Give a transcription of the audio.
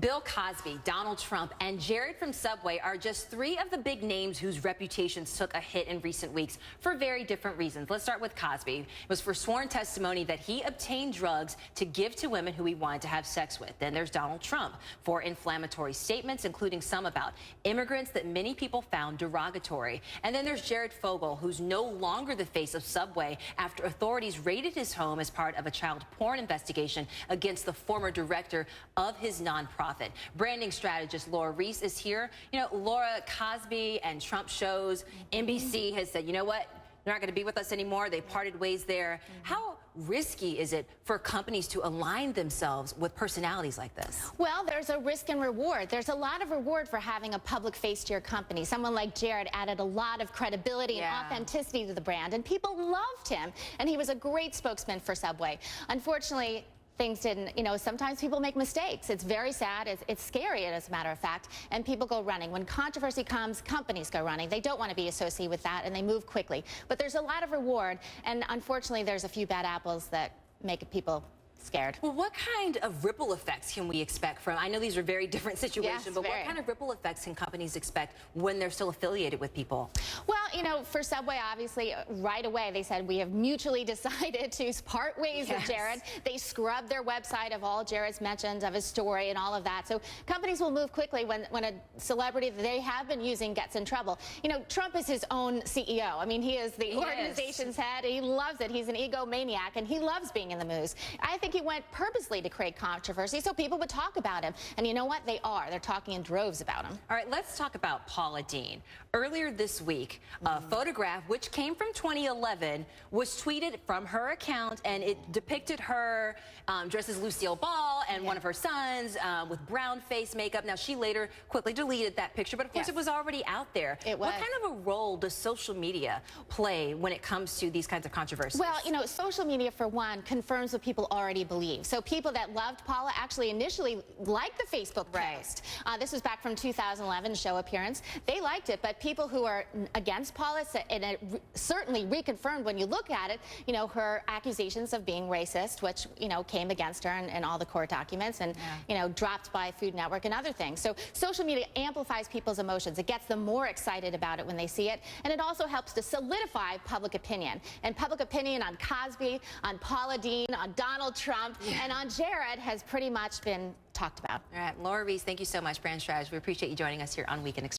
Bill Cosby, Donald Trump, and Jared from Subway are just three of the big names whose reputations took a hit in recent weeks for very different reasons. Let's start with Cosby. It was for sworn testimony that he obtained drugs to give to women who he wanted to have sex with. Then there's Donald Trump for inflammatory statements, including some about immigrants that many people found derogatory. And then there's Jared Fogle, who's no longer the face of Subway after authorities raided his home as part of a child porn investigation against the former director of his nonprofit. Branding strategist Ries is here. You know, Laura, Cosby and Trump shows, NBC has said, you know what? They're not going to be with us anymore. They parted ways there. How risky is it for companies to align themselves with personalities like this? Well, there's a risk and reward. There's a lot of reward for having a public face to your company. Someone like Jared added a lot of credibility and authenticity to the brand, and people loved him. And he was a great spokesman for Subway. Unfortunately, things didn't, sometimes people make mistakes. It's very sad. It's scary, as a matter of fact, and people go running. When controversy comes, companies go running. They don't want to be associated with that, and they move quickly. But there's a lot of reward, and unfortunately, there's a few bad apples that make people scared. Well, what kind of ripple effects can we expect from, I know these are very different situations, but what kind of ripple effects can companies expect when they're still affiliated with people? Well, for Subway, obviously, right away, they said, we have mutually decided to part ways with Jared. They scrubbed their website of all Jared's mentions of his story and all of that. So companies will move quickly when a celebrity that they have been using gets in trouble. Trump is his own CEO. I mean, he is the organization's head. He loves it. He's an egomaniac, and he loves being in the news. I think he went purposely to create controversy so people would talk about him. And you know what? They are. They're talking in droves about him. All right, let's talk about Paula Deen. Earlier this week, a photograph, which came from 2011, was tweeted from her account, and it depicted her dressed as Lucille Ball and one of her sons with brown face makeup. Now, she later quickly deleted that picture, but of course it was already out there. It was. What kind of a role does social media play when it comes to these kinds of controversies? Well, social media, for one, confirms what people already believe. So people that loved Paula actually initially liked the Facebook post. This was back from 2011 show appearance. They liked it, but people who are against Paula, and it certainly reconfirmed when you look at it, her accusations of being racist, which, came against her in all the court documents and, dropped by Food Network and other things. So social media amplifies people's emotions. It gets them more excited about it when they see it, and it also helps to solidify public opinion. And public opinion on Cosby, on Paula Deen, on Donald Trump, and on Jared has pretty much been talked about. All right, Laura Ries, thank you so much, brand strategist. We appreciate you joining us here on Weekend Express.